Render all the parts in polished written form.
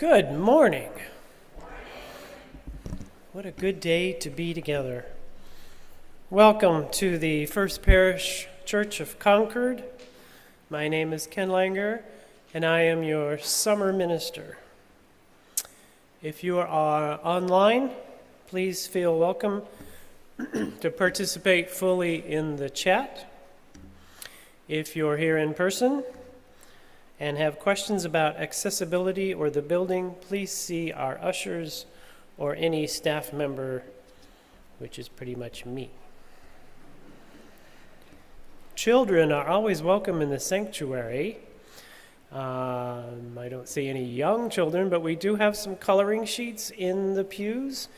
Good morning. What a good day to be together. Welcome to the First Parish Church of Concord. My name is Ken Langer, and I am your summer minister. If you are online, please feel welcome to participate fully in the chat. If you're here in person and have questions about accessibility or the building, please see our ushers or any staff member, which is pretty much me. Children are always welcome in the sanctuary. I don't see any young children, but we do have some coloring sheets in the pews.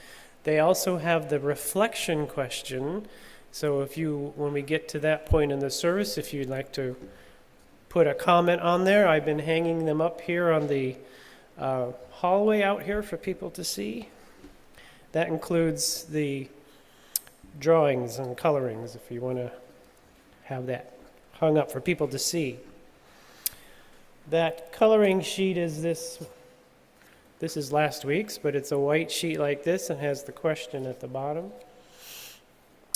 They also have the reflection question. So when we get to that point in the service, if you'd like to put a comment on there, I've been hanging them up here on the hallway out here for people to see. That includes the drawings and colorings, if you want to have that hung up for people to see. That coloring sheet is this is last week's, but it's a white sheet like this and has the question at the bottom.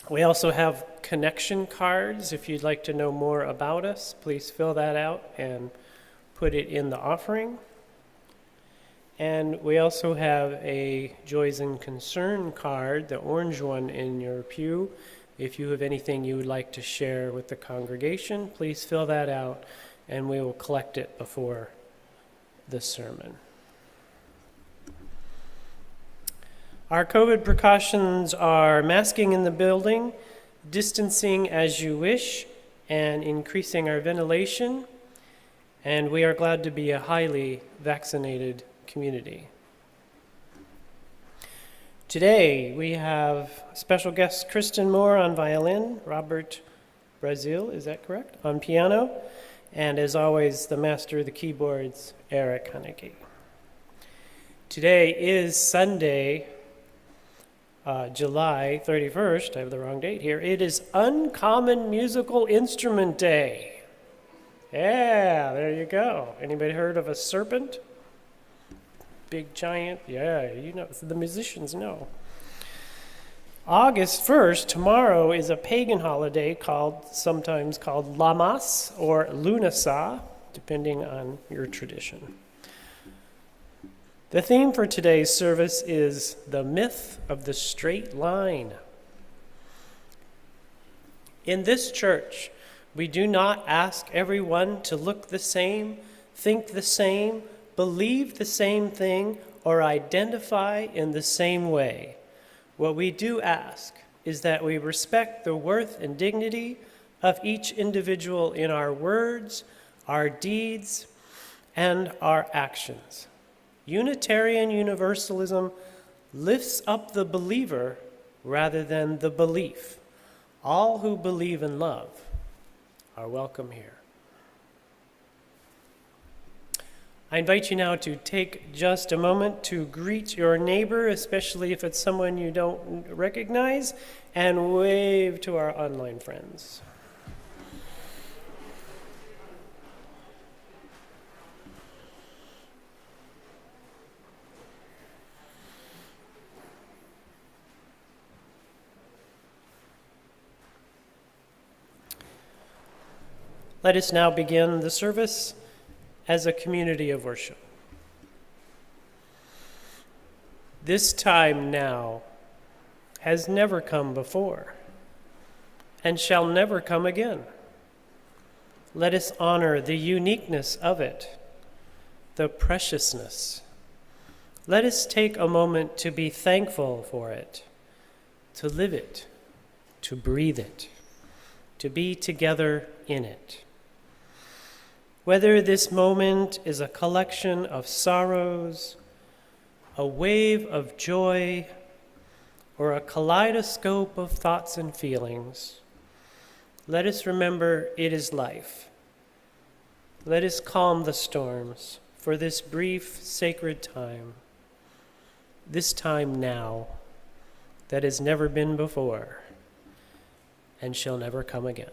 We also have connection cards. If you'd like to know more about us, please fill that out and put it in the offering. And we also have a Joys and Concern card, the orange one in your pew. If you have anything you would like to share with the congregation, please fill that out and we will collect it before the sermon. Our COVID precautions are masking in the building, distancing as you wish, and increasing our ventilation. And we are glad to be a highly vaccinated community. Today we have special guest Kristen Moore on violin, Robert Brazil, is that correct, on piano, and as always, the master of the keyboards, Eric Haneke. Today is Sunday, July 31st. I have the wrong date here. It is Uncommon Musical Instrument Day. Yeah, there you go. Anybody heard of a serpent? Big giant? Yeah, you know, the musicians know. August 1st, tomorrow, is a pagan holiday sometimes called Lammas or Lunasa, depending on your tradition. The theme for today's service is the myth of the straight line. In this church, we do not ask everyone to look the same, think the same, believe the same thing, or identify in the same way. What we do ask is that we respect the worth and dignity of each individual in our words, our deeds, and our actions. Unitarian Universalism lifts up the believer rather than the belief. All who believe and love are welcome here. I invite you now to take just a moment to greet your neighbor, especially if it's someone you don't recognize, and wave to our online friends. Let us now begin the service as a community of worship. This time now has never come before and shall never come again. Let us honor the uniqueness of it, the preciousness. Let us take a moment to be thankful for it, to live it, to breathe it, to be together in it. Whether this moment is a collection of sorrows, a wave of joy, or a kaleidoscope of thoughts and feelings, let us remember it is life. Let us calm the storms for this brief, sacred time, this time now that has never been before and shall never come again.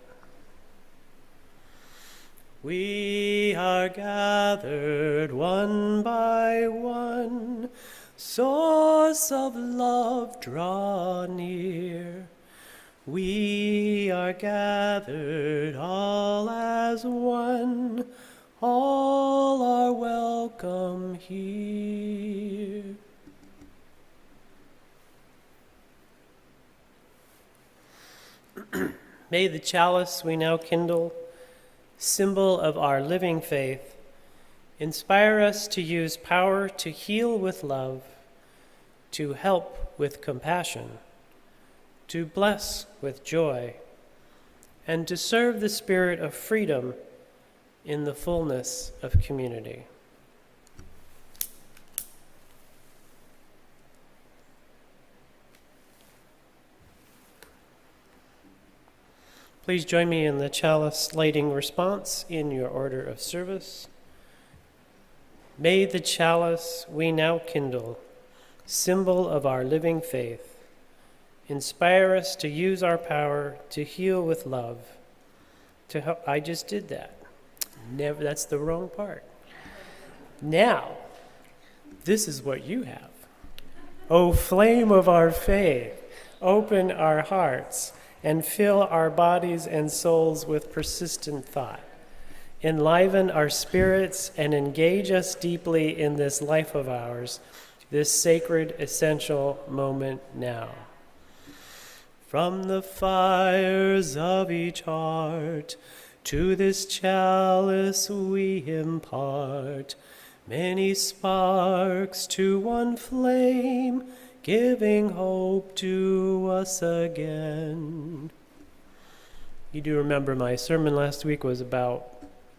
We are gathered one by one, source of love, draw near. We are gathered all as one, all are welcome here. May the chalice we now kindle, symbol of our living faith, inspire us to use power to heal with love, to help with compassion, to bless with joy, and to serve the spirit of freedom in the fullness of community. Please join me in the chalice lighting response in your order of service. May the chalice we now kindle, symbol of our living faith, inspire us to use our power to heal with love, to help. I just did that. That's the wrong part. Now, this is what you have. O flame of our faith, open our hearts and fill our bodies and souls with persistent thought. Enliven our spirits and engage us deeply in this life of ours, this sacred, essential moment now. From the fires of each heart, to this chalice we impart many sparks to one flame, giving hope to us again. You do remember my sermon last week was about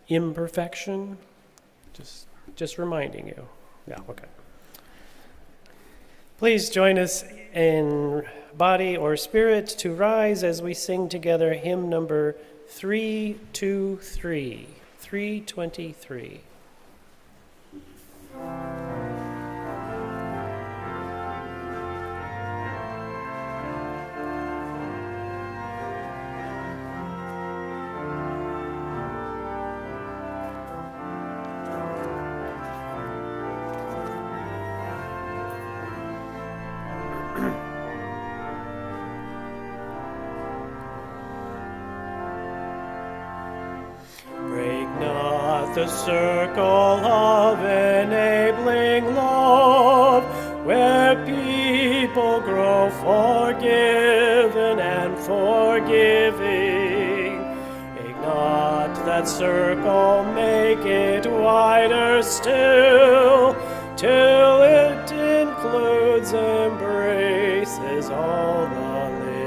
imperfection? Just reminding you. Yeah, okay. Please join us in body or spirit to rise as we sing together hymn number 323. 323. The circle of enabling love, where people grow forgiven and forgiving. Ignite that circle, make it wider still, till it includes, embraces all the living.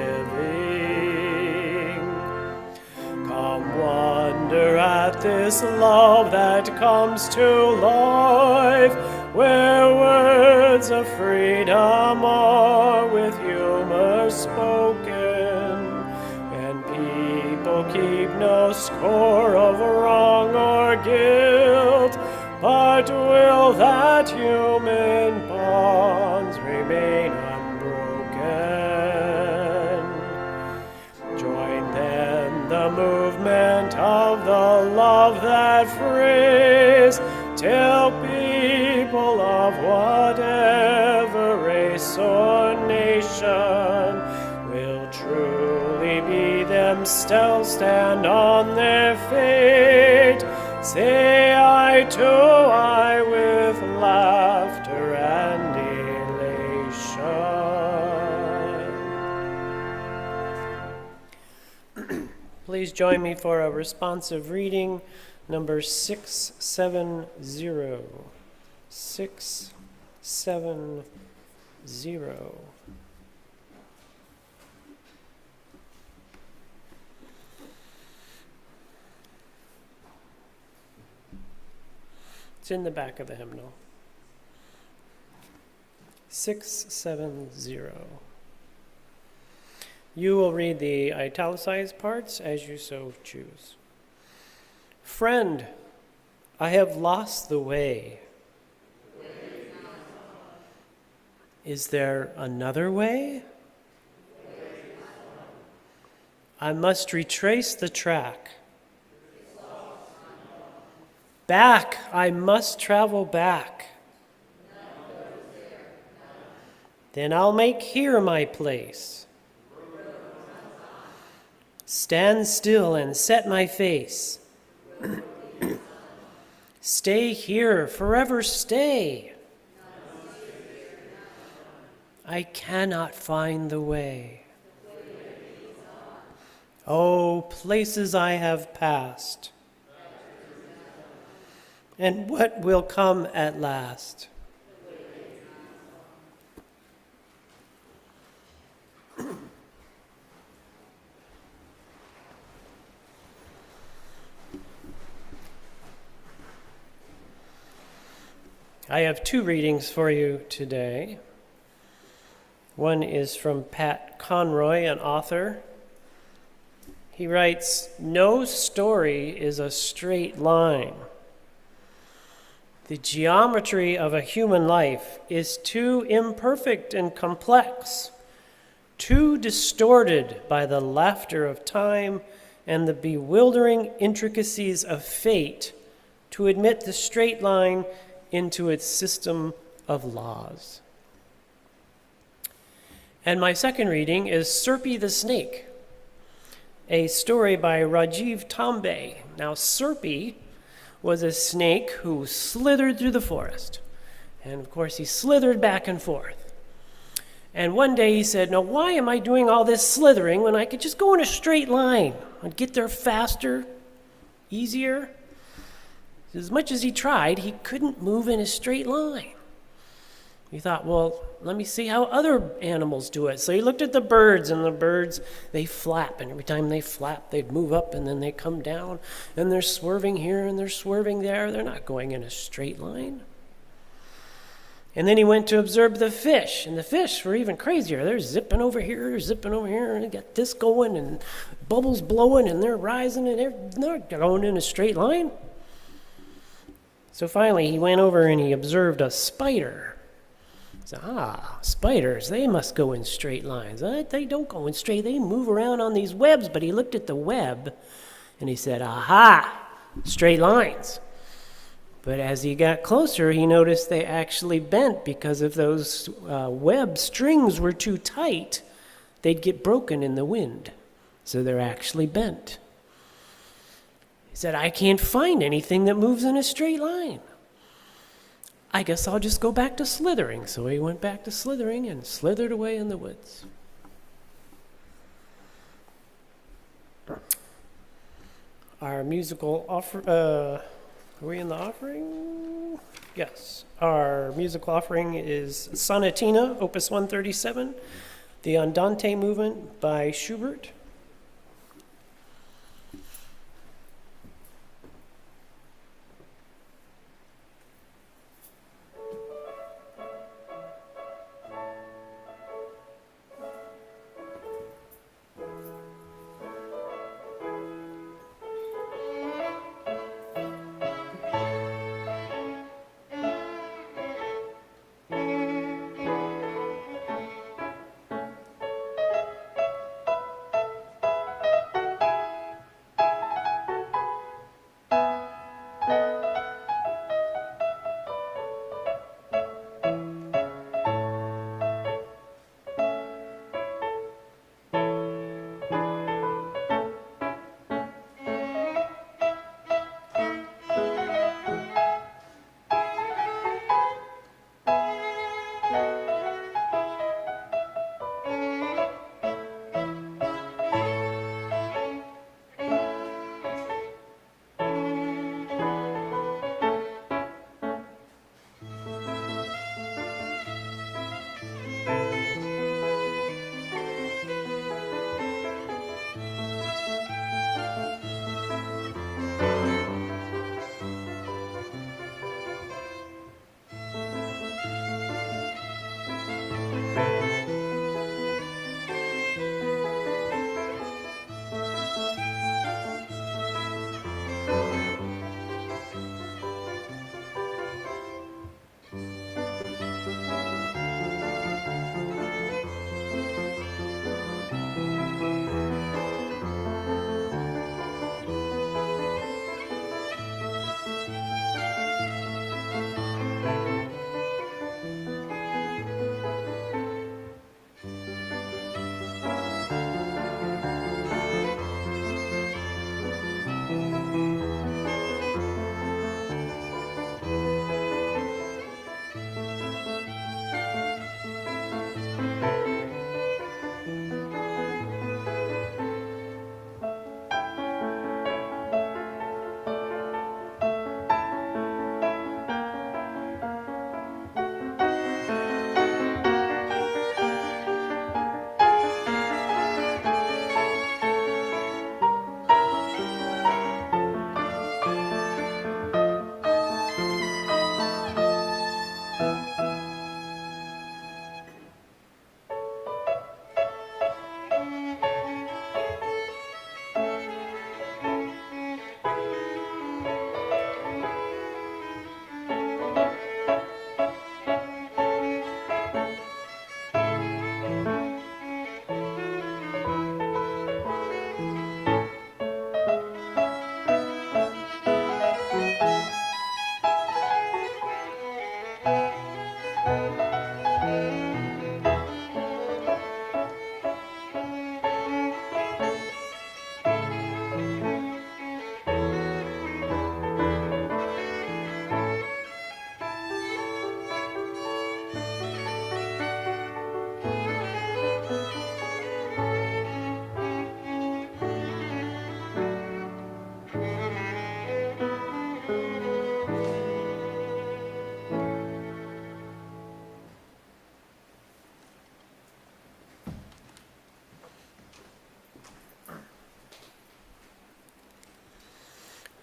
Come wonder at this love that comes to life, where words of freedom are with humor spoken, and people keep no score of wrong or guilt, but will that human bonds remain unbroken. Join then the movement of the love that frees, till people of whatever race or nation will truly be themselves, stand on their feet, say I to I with laughter and elation. Please join me for a responsive reading, number 670. 670. It's in the back of the hymnal. 670. You will read the italicized parts as you so choose. Friend, I have lost the way. Is there another way? I must retrace the track. Back, I must travel back. Then I'll make here my place. Stand still and set my face. Stay here, forever stay. I cannot find the way. Oh, places I have passed, and what will come at last. I have two readings for you today. One is from Pat Conroy, an author. He writes, "No story is a straight line. The geometry of a human life is too imperfect and complex, too distorted by the laughter of time and the bewildering intricacies of fate to admit the straight line into its system of laws." And my second reading is Serpy the Snake, a story by Rajiv Tambe. Now, Serpy was a snake who slithered through the forest. And of course, he slithered back and forth. And one day he said, "Now, why am I doing all this slithering when I could just go in a straight line and get there faster, easier?" As much as he tried, he couldn't move in a straight line. He thought, well, let me see how other animals do it. So he looked at the birds, and the birds, they flap. And every time they flap, they'd move up, and then they come down. And they're swerving here, and they're swerving there. They're not going in a straight line. And then he went to observe the fish. And the fish were even crazier. They're zipping over here, and they got this going, and bubbles blowing, and they're rising, and they're not going in a straight line. So finally, he went over and he observed a spider. He said, spiders, they must go in straight lines. They don't go in straight. They move around on these webs. But he looked at the web and he said, straight lines. But as he got closer, he noticed they actually bent because if those web strings were too tight, they'd get broken in the wind. So they're actually bent. He said, I can't find anything that moves in a straight line. I guess I'll just go back to slithering. So he went back to slithering and slithered away in the woods. Our musical are we in the offering? Yes. Our musical offering is Sonatina, Opus 137, the Andante movement by Schubert.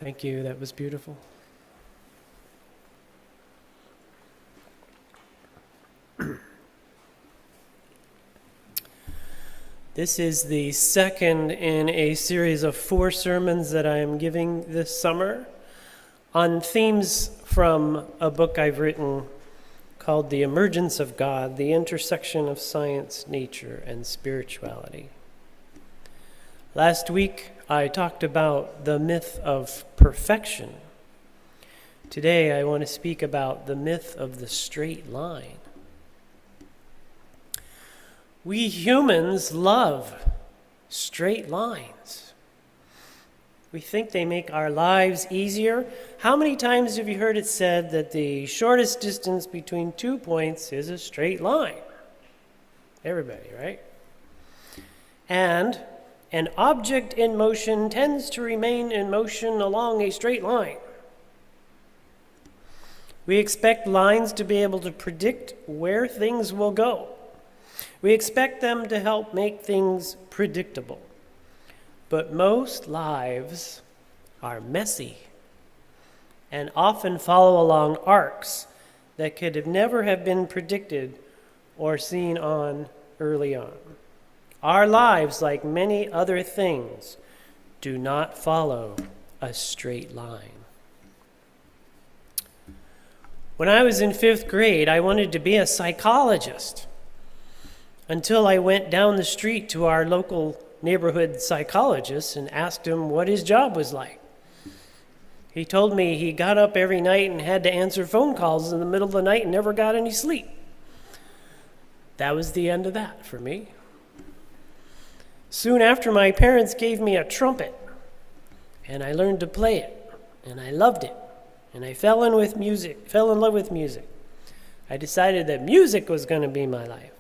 Thank you. That was beautiful. This is the second in a series of 4 sermons that I am giving this summer on themes from a book I've written called The Emergence of God, the Intersection of Science, Nature, and Spirituality. Last week, I talked about the myth of perfection. Today, I want to speak about the myth of the straight line. We humans love straight lines. We think they make our lives easier. How many times have you heard it said that the shortest distance between 2 points is a straight line? Everybody, right? And an object in motion tends to remain in motion along a straight line. We expect lines to be able to predict where things will go. We expect them to help make things predictable. But most lives are messy and often follow along arcs that could have never have been predicted or seen on early on. Our lives, like many other things, do not follow a straight line. When I was in 5th grade, I wanted to be a psychologist until I went down the street to our local neighborhood psychologist and asked him what his job was like. He told me he got up every night and had to answer phone calls in the middle of the night and never got any sleep. That was the end of that for me. Soon after, my parents gave me a trumpet, and I learned to play it, and I loved it, and I fell in love with music. I decided that music was going to be my life.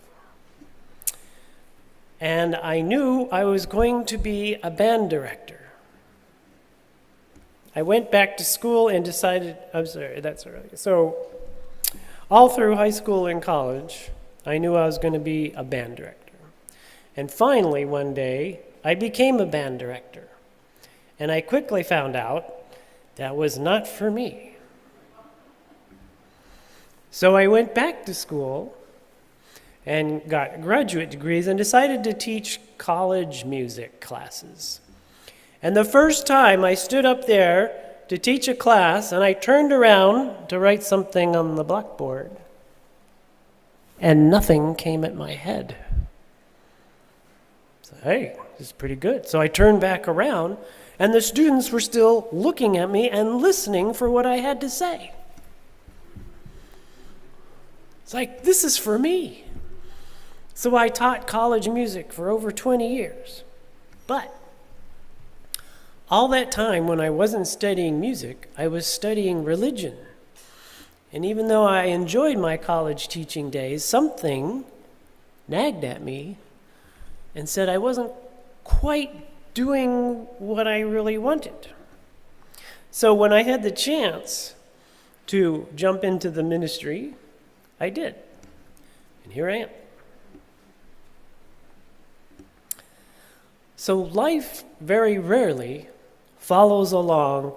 And I knew I was going to be a band director. I went back to school and decided, So all through high school and college, I knew I was going to be a band director. And finally, one day, I became a band director. And I quickly found out that was not for me. So I went back to school and got graduate degrees and decided to teach college music classes. And the first time I stood up there to teach a class and I turned around to write something on the blackboard, and nothing came at my head. So, hey, this is pretty good. So I turned back around, and the students were still looking at me and listening for what I had to say. It's like, this is for me. So I taught college music for over 20 years. But all that time when I wasn't studying music, I was studying religion. And even though I enjoyed my college teaching days, something nagged at me and said I wasn't quite doing what I really wanted. So when I had the chance to jump into the ministry, I did. And here I am. So life very rarely follows along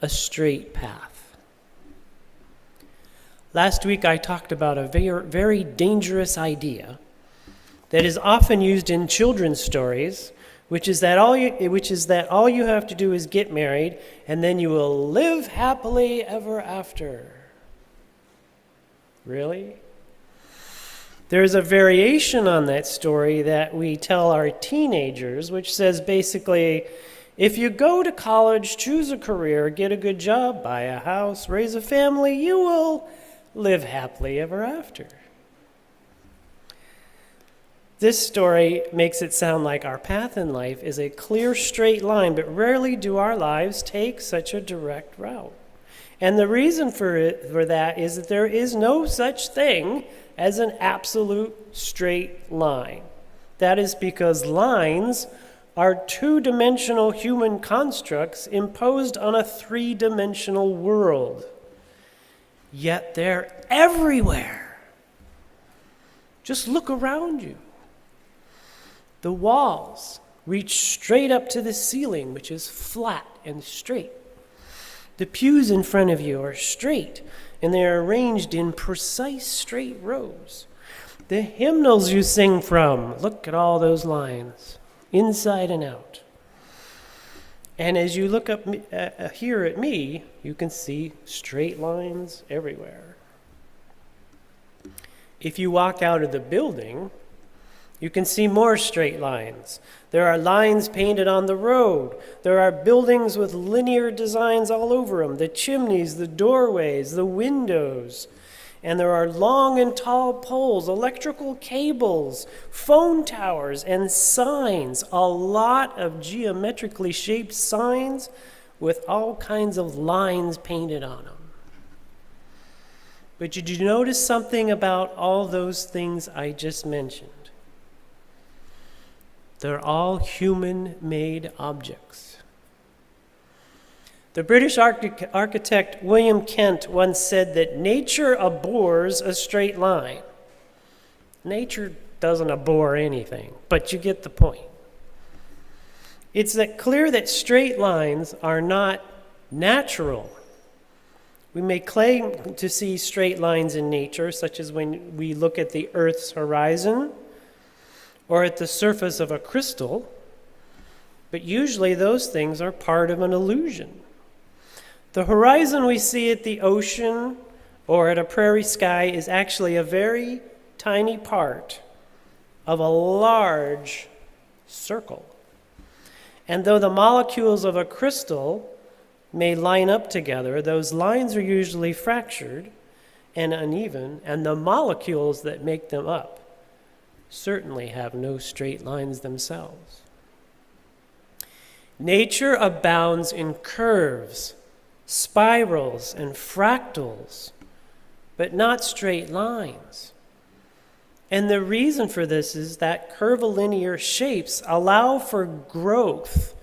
a straight path. Last week I talked about a very dangerous idea that is often used in children's stories, which is that all you have to do is get married, and then you will live happily ever after. Really? There's a variation on that story that we tell our teenagers, which says basically, if you go to college, choose a career, get a good job, buy a house, raise a family, you will live happily ever after. This story makes it sound like our path in life is a clear, straight line, but rarely do our lives take such a direct route. And the reason for that is that there is no such thing as an absolute straight line. That is because lines are 2-dimensional human constructs imposed on a 3-dimensional world. Yet they're everywhere. Just look around you. The walls reach straight up to the ceiling, which is flat and straight. The pews in front of you are straight, and they are arranged in precise straight rows. The hymnals you sing from, look at all those lines, inside and out. And as you look up here at me, you can see straight lines everywhere. If you walk out of the building, you can see more straight lines. There are lines painted on the road. There are buildings with linear designs all over them, the chimneys, the doorways, the windows. And there are long and tall poles, electrical cables, phone towers, and signs. A lot of geometrically shaped signs with all kinds of lines painted on them. But did you notice something about all those things I just mentioned? They're all human-made objects. The British architect William Kent once said that nature abhors a straight line. Nature doesn't abhor anything, but you get the point. It's clear that straight lines are not natural. We may claim to see straight lines in nature, such as when we look at the Earth's horizon or at the surface of a crystal, but usually those things are part of an illusion. The horizon we see at the ocean or at a prairie sky is actually a very tiny part of a large circle. And though the molecules of a crystal may line up together, those lines are usually fractured and uneven, and the molecules that make them up certainly have no straight lines themselves. Nature abounds in curves, spirals, and fractals, but not straight lines. And the reason for this is that curvilinear shapes allow for growth,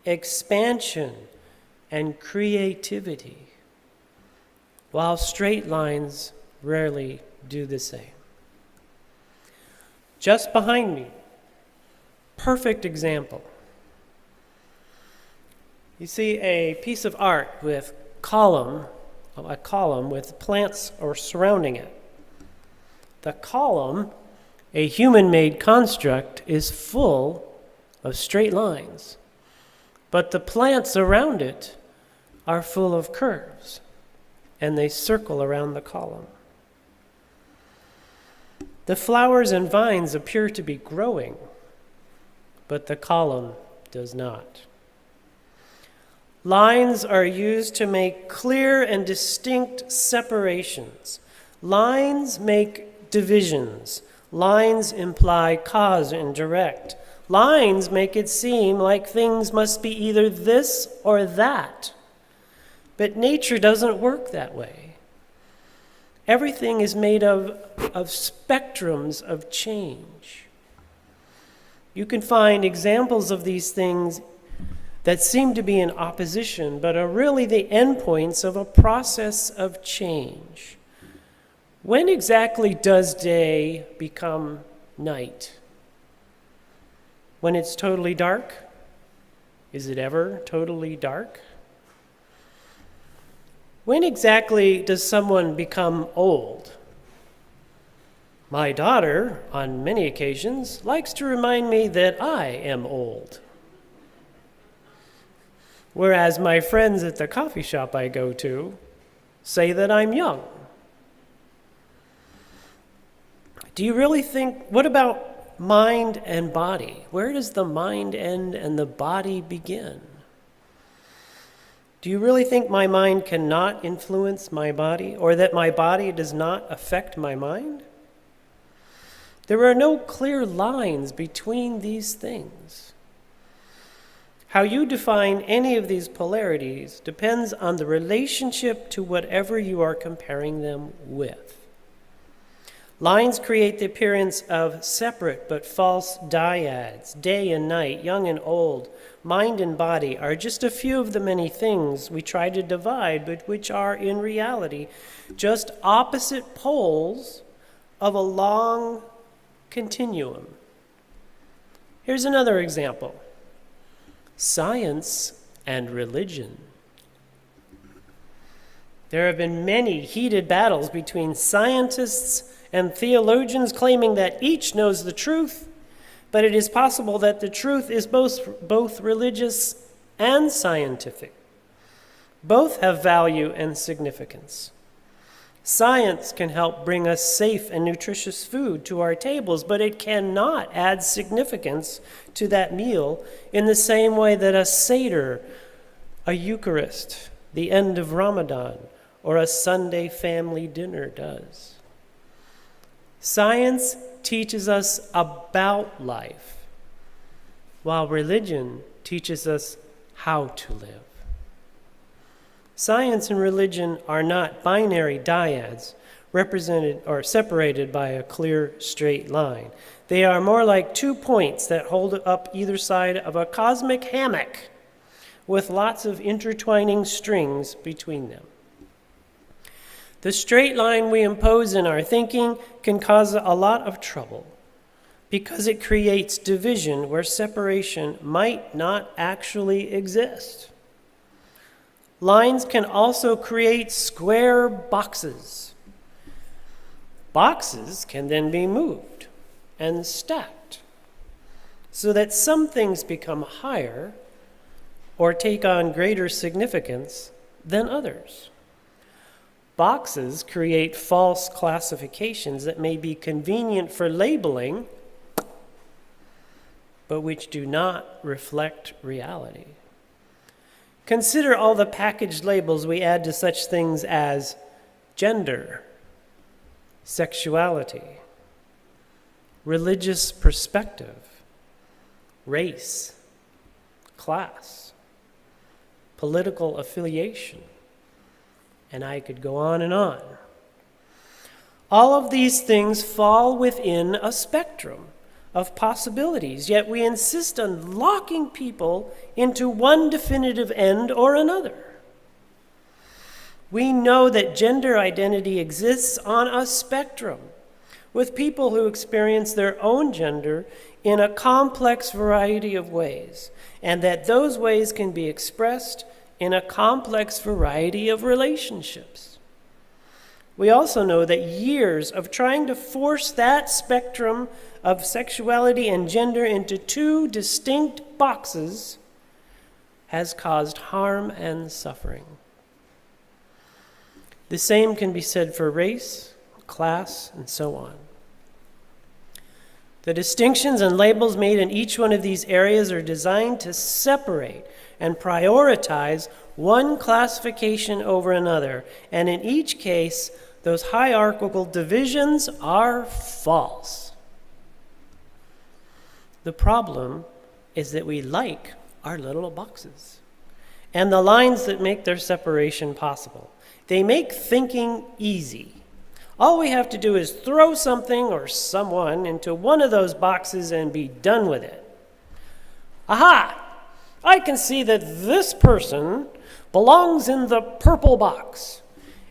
expansion, and creativity, while straight lines rarely do the same. Just behind me, perfect example. You see a piece of art with a column with plants or surrounding it. The column, a human-made construct, is full of straight lines, but the plants around it are full of curves, and they circle around the column. The flowers and vines appear to be growing, but the column does not. Lines are used to make clear and distinct separations. Lines make divisions. Lines imply cause and direct. Lines make it seem like things must be either this or that. But nature doesn't work that way. Everything is made of spectrums of change. You can find examples of these things that seem to be in opposition, but are really the endpoints of a process of change. When exactly does day become night? When it's totally dark? Is it ever totally dark? When exactly does someone become old? My daughter, on many occasions, likes to remind me that I am old. Whereas my friends at the coffee shop I go to say that I'm young. Do you really think, what about mind and body? Where does the mind end and the body begin? Do you really think my mind cannot influence my body, or that my body does not affect my mind? There are no clear lines between these things. How you define any of these polarities depends on the relationship to whatever you are comparing them with. Lines create the appearance of separate but false dyads. Day and night, young and old, mind and body are just a few of the many things we try to divide, but which are in reality just opposite poles of a long continuum. Here's another example. Science and religion. There have been many heated battles between scientists and theologians claiming that each knows the truth, but it is possible that the truth is both religious and scientific. Both have value and significance. Science can help bring us safe and nutritious food to our tables, but it cannot add significance to that meal in the same way that a Seder, a Eucharist, the end of Ramadan, or a Sunday family dinner does. Science teaches us about life, while religion teaches us how to live. Science and religion are not binary dyads represented or separated by a clear, straight line. They are more like 2 points that hold up either side of a cosmic hammock with lots of intertwining strings between them. The straight line we impose in our thinking can cause a lot of trouble because it creates division where separation might not actually exist. Lines can also create square boxes. Boxes can then be moved and stacked so that some things become higher or take on greater significance than others. Boxes create false classifications that may be convenient for labeling, but which do not reflect reality. Consider all the packaged labels we add to such things as gender, sexuality, religious perspective, race, class, political affiliation, and I could go on and on. All of these things fall within a spectrum of possibilities, yet we insist on locking people into one definitive end or another. We know that gender identity exists on a spectrum, with people who experience their own gender in a complex variety of ways, and that those ways can be expressed in a complex variety of relationships. We also know that years of trying to force that spectrum of sexuality and gender into 2 distinct boxes has caused harm and suffering. The same can be said for race, class, and so on. The distinctions and labels made in each one of these areas are designed to separate and prioritize one classification over another, and in each case, those hierarchical divisions are false. The problem is that we like our little boxes and the lines that make their separation possible. They make thinking easy. All we have to do is throw something or someone into one of those boxes and be done with it. Aha! I can see that this person belongs in the purple box.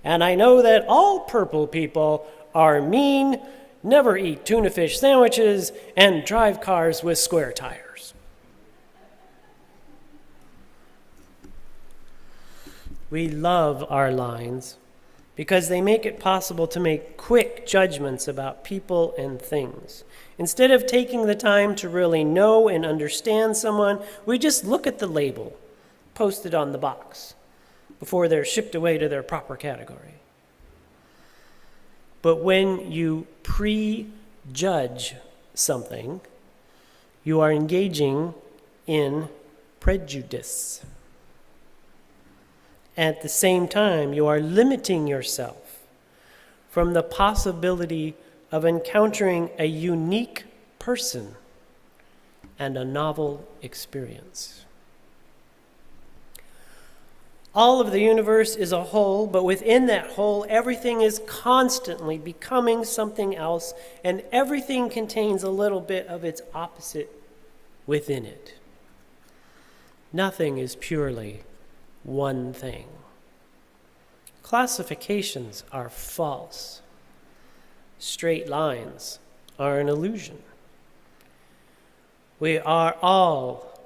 And I know that all purple people are mean, never eat tuna fish sandwiches, and drive cars with square tires. We love our lines because they make it possible to make quick judgments about people and things. Instead of taking the time to really know and understand someone, we just look at the label posted on the box before they're shipped away to their proper category. But when you prejudge something, you are engaging in prejudice. At the same time, you are limiting yourself from the possibility of encountering a unique person and a novel experience. All of the universe is a whole, but within that whole, everything is constantly becoming something else, and everything contains a little bit of its opposite within it. Nothing is purely one thing. Classifications are false. Straight lines are an illusion. We are all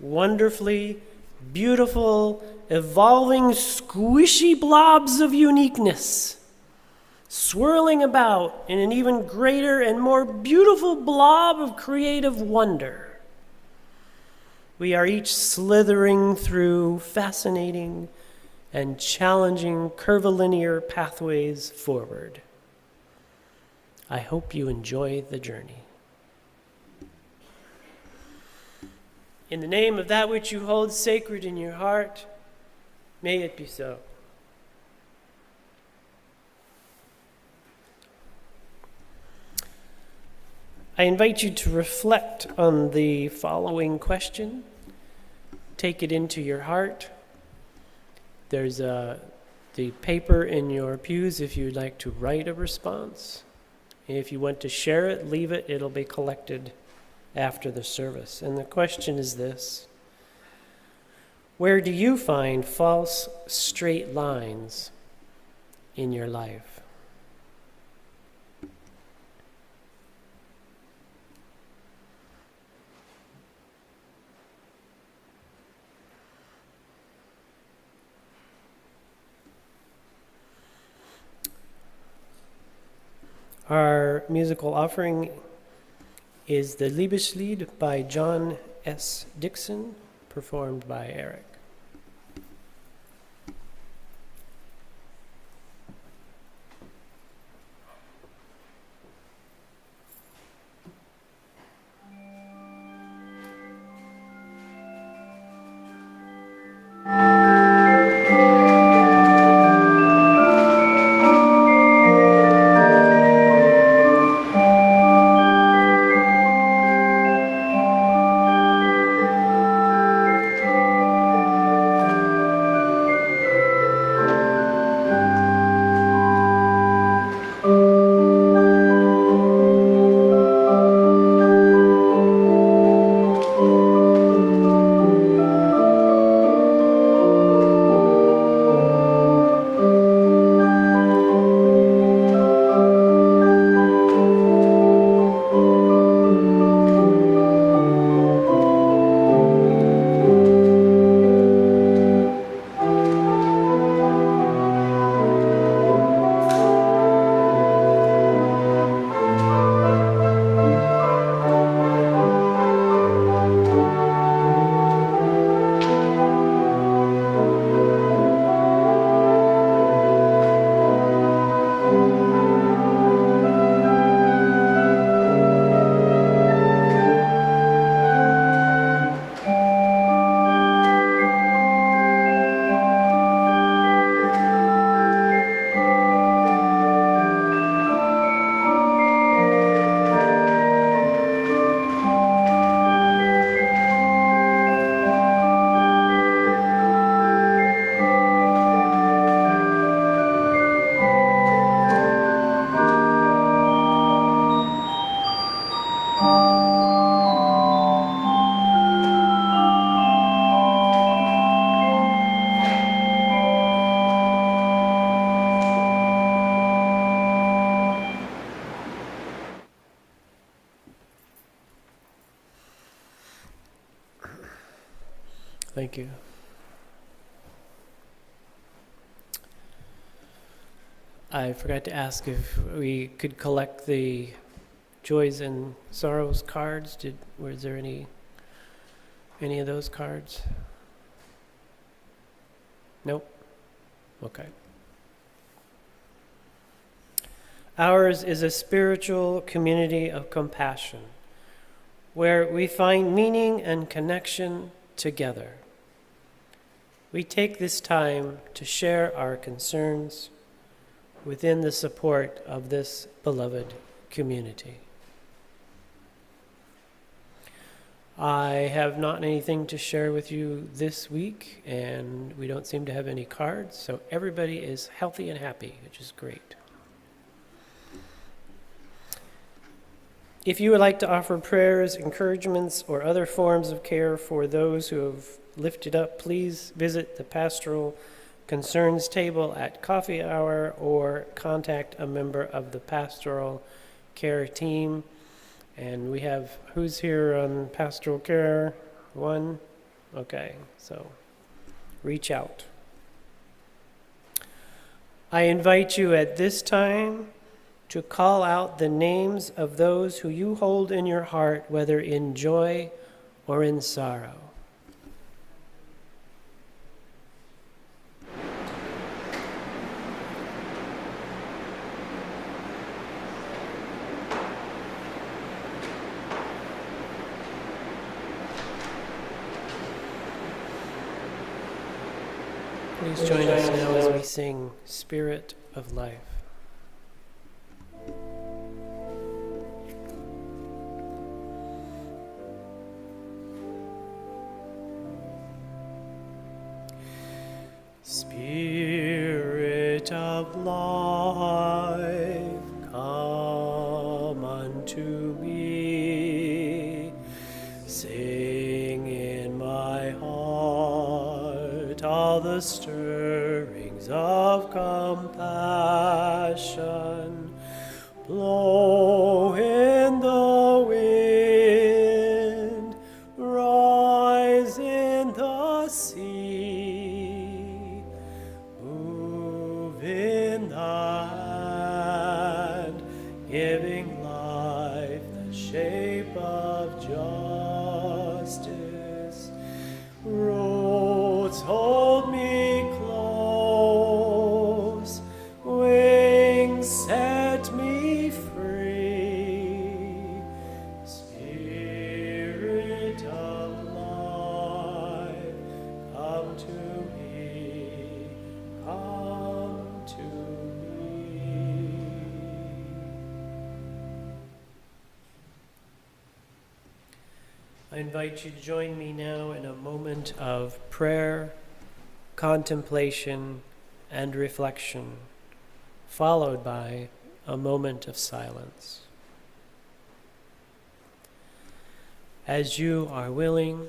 wonderfully beautiful evolving, squishy blobs of uniqueness, swirling about in an even greater and more beautiful blob of creative wonder. We are each slithering through fascinating and challenging curvilinear pathways forward. I hope you enjoy the journey. In the name of that which you hold sacred in your heart, may it be so. I invite you to reflect on the following question. Take it into your heart. There's the paper in your pews if you'd like to write a response. If you want to share it, leave it. It'll be collected after the service. And the question is this: where do you find false straight lines in your life? Our musical offering is the Liebeslied by John S. Dixon, performed by Eric. Thank you. I forgot to ask if we could collect the Joys and Sorrows cards. Was there any of those cards? Nope. Okay. Ours is a spiritual community of compassion where we find meaning and connection together. We take this time to share our concerns within the support of this beloved community. I have not anything to share with you this week, and we don't seem to have any cards, so everybody is healthy and happy, which is great. If you would like to offer prayers, encouragements, or other forms of care for those who have lifted up, please visit the Pastoral Concerns table at coffee hour or contact a member of the pastoral care team. And we have, who's here on pastoral care? One? Okay, so reach out. I invite you at this time to call out the names of those who you hold in your heart, whether in joy or in sorrow. Please join us now as we sing Spirit of Life. Spirit of life, come unto me. Sing in my heart all the stirrings of compassion. Blow in the wind, rise in the sea, move in the hand, giving life the shape of justice. Roots hold me close, wings set me free. Spirit of life, come to me, come to me. I invite you to join me now in a moment of prayer, contemplation, and reflection, followed by a moment of silence. As you are willing,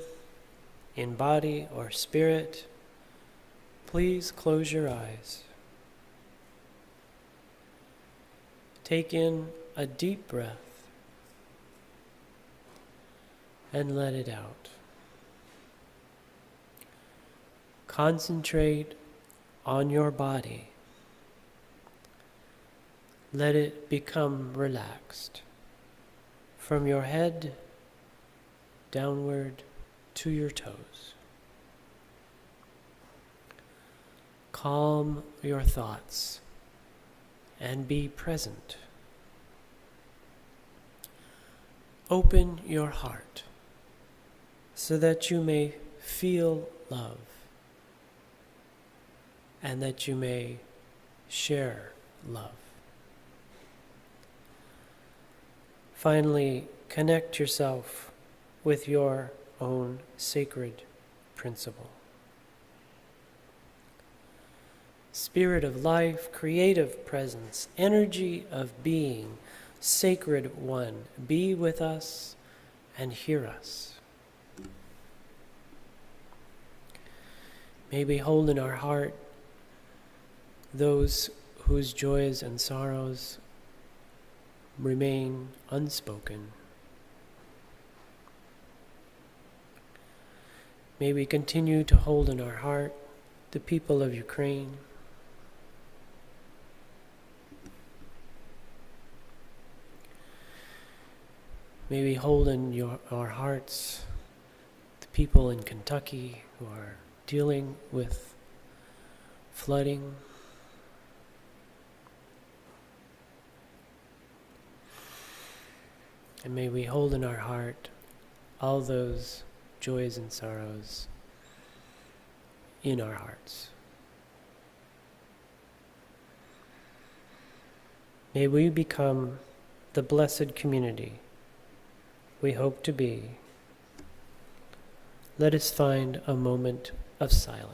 in body or spirit, please close your eyes. Take in a deep breath and let it out. Concentrate on your body. Let it become relaxed from your head downward to your toes. Calm your thoughts and be present. Open your heart so that you may feel love and that you may share love. Finally, connect yourself with your own sacred principle. Spirit of life, creative presence, energy of being, sacred one, be with us and hear us. May we hold in our heart those whose joys and sorrows remain unspoken. May we continue to hold in our heart the people of Ukraine. May we hold in our hearts the people in Kentucky who are dealing with flooding. And may we hold in our heart all those joys and sorrows in our hearts. May we become the blessed community we hope to be. Let us find a moment of silence.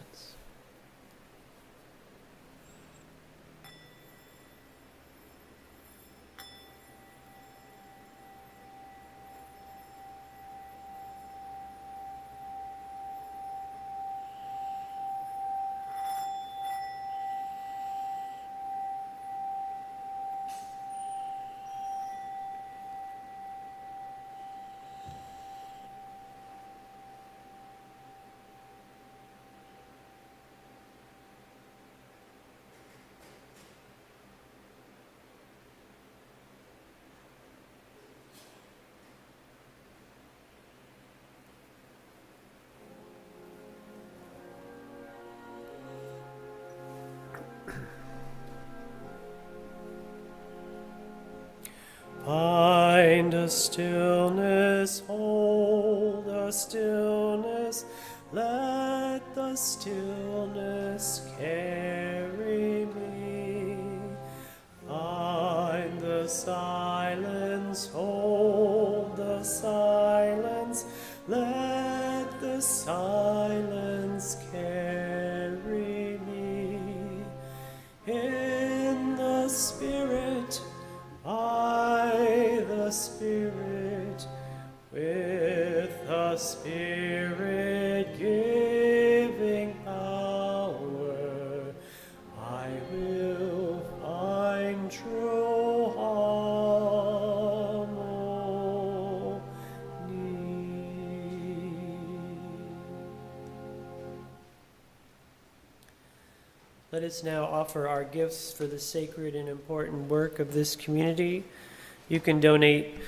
Find a stillness, hold a stillness, let the stillness carry me. Find the silence, hold the silence, let the silence carry me. In the Spirit, by the Spirit, with the Spirit giving power, I will find true harmony. Let us now offer our gifts for the sacred and important work of this community. You can donate,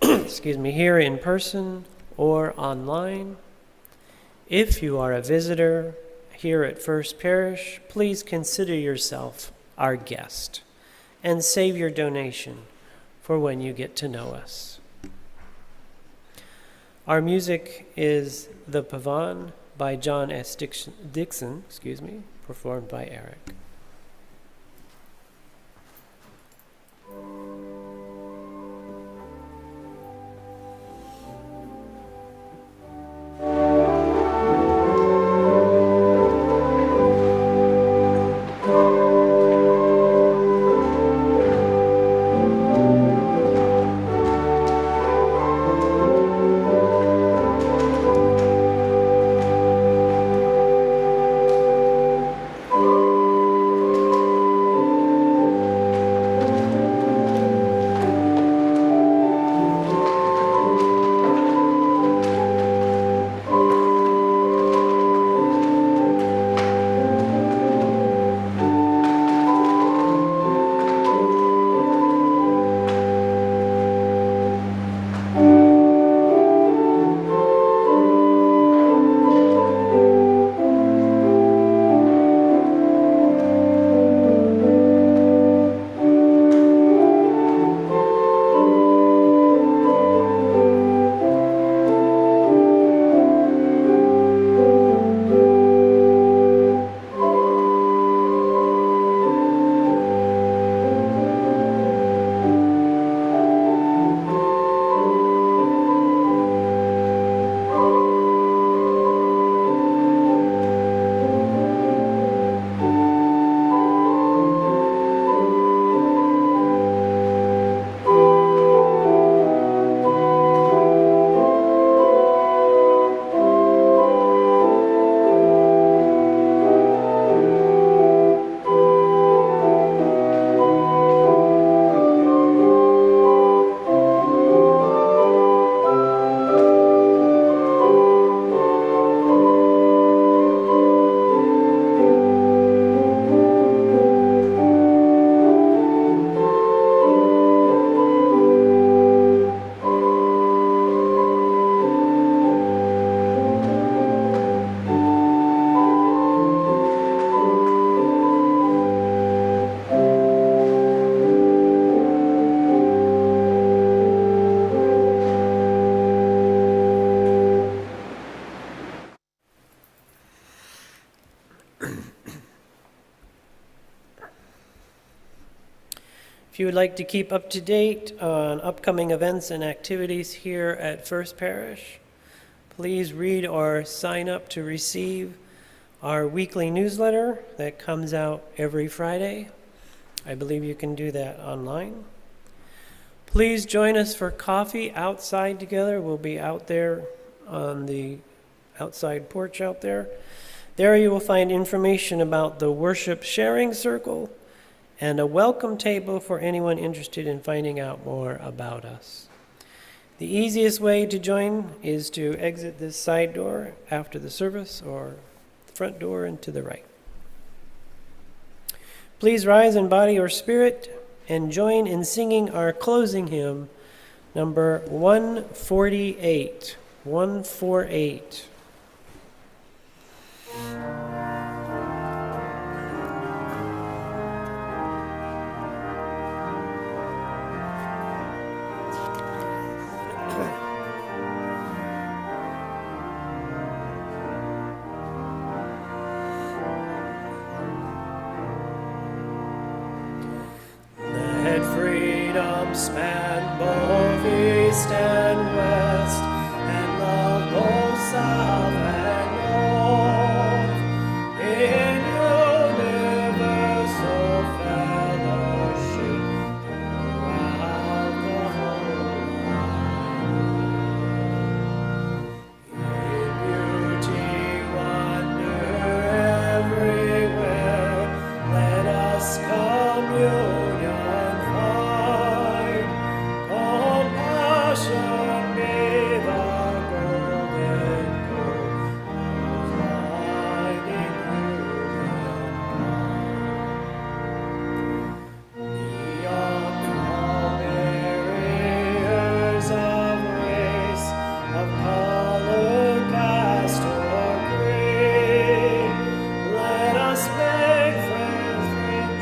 here in person or online. If you are a visitor here at First Parish, please consider yourself our guest and save your donation for when you get to know us. Our music is The Pavan by John S. Dixon, performed by Eric. If you would like to keep up to date on upcoming events and activities here at First Parish, please read or sign up to receive our weekly newsletter that comes out every Friday. I believe you can do that online. Please join us for coffee outside together. We'll be out there on the outside porch out there. There you will find information about the worship sharing circle and a welcome table for anyone interested in finding out more about us. The easiest way to join is to exit this side door after the service or the front door and to the right. Please rise in body or spirit and join in singing our closing hymn, number 148. 148. Let freedom span both east and west, and love both south and north. In universal fellowship throughout the whole wide. In beauty, wonder everywhere, let us communion find. Compassion be the golden goal of guiding humankind. Beyond all barriers of race, of color, caste, or creed, let us make friendship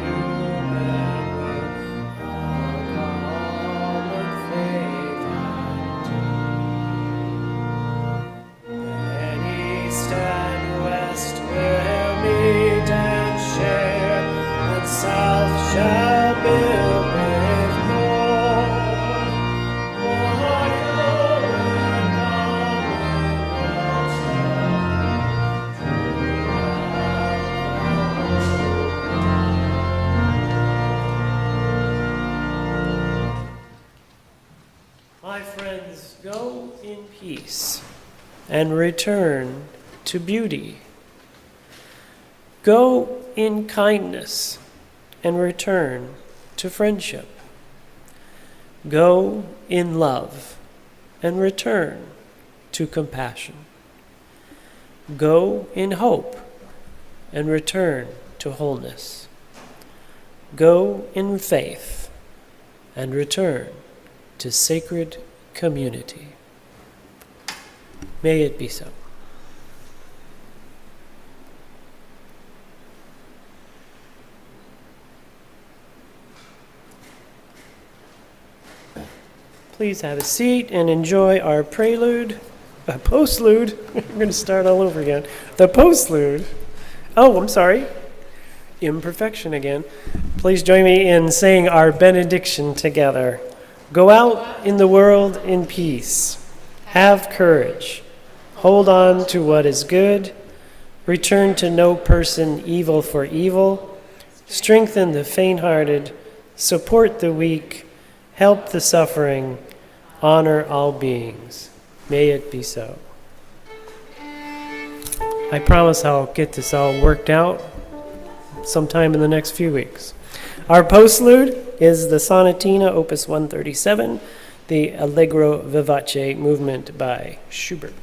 human will, our common faith and deed. And east and west will meet and share, and south shall build with north. One human commonwealth My friends, go in peace and return to beauty. Go in kindness and return to friendship. Go in love and return to compassion. Go in hope and return to wholeness. Go in faith and return to sacred community. May it be so. Please have a seat and enjoy our prelude, postlude. I'm going to start all over again. The postlude. Oh, I'm sorry. Imperfection again. Please join me in saying our benediction together. Go out in the world in peace. Have courage. Hold on to what is good. Return to no person evil for evil. Strengthen the faint-hearted. Support the weak. Help the suffering. Honor all beings. May it be so. I promise I'll get this all worked out sometime in the next few weeks. Our postlude is the Sonatina, Opus 137, the Allegro Vivace movement by Schubert.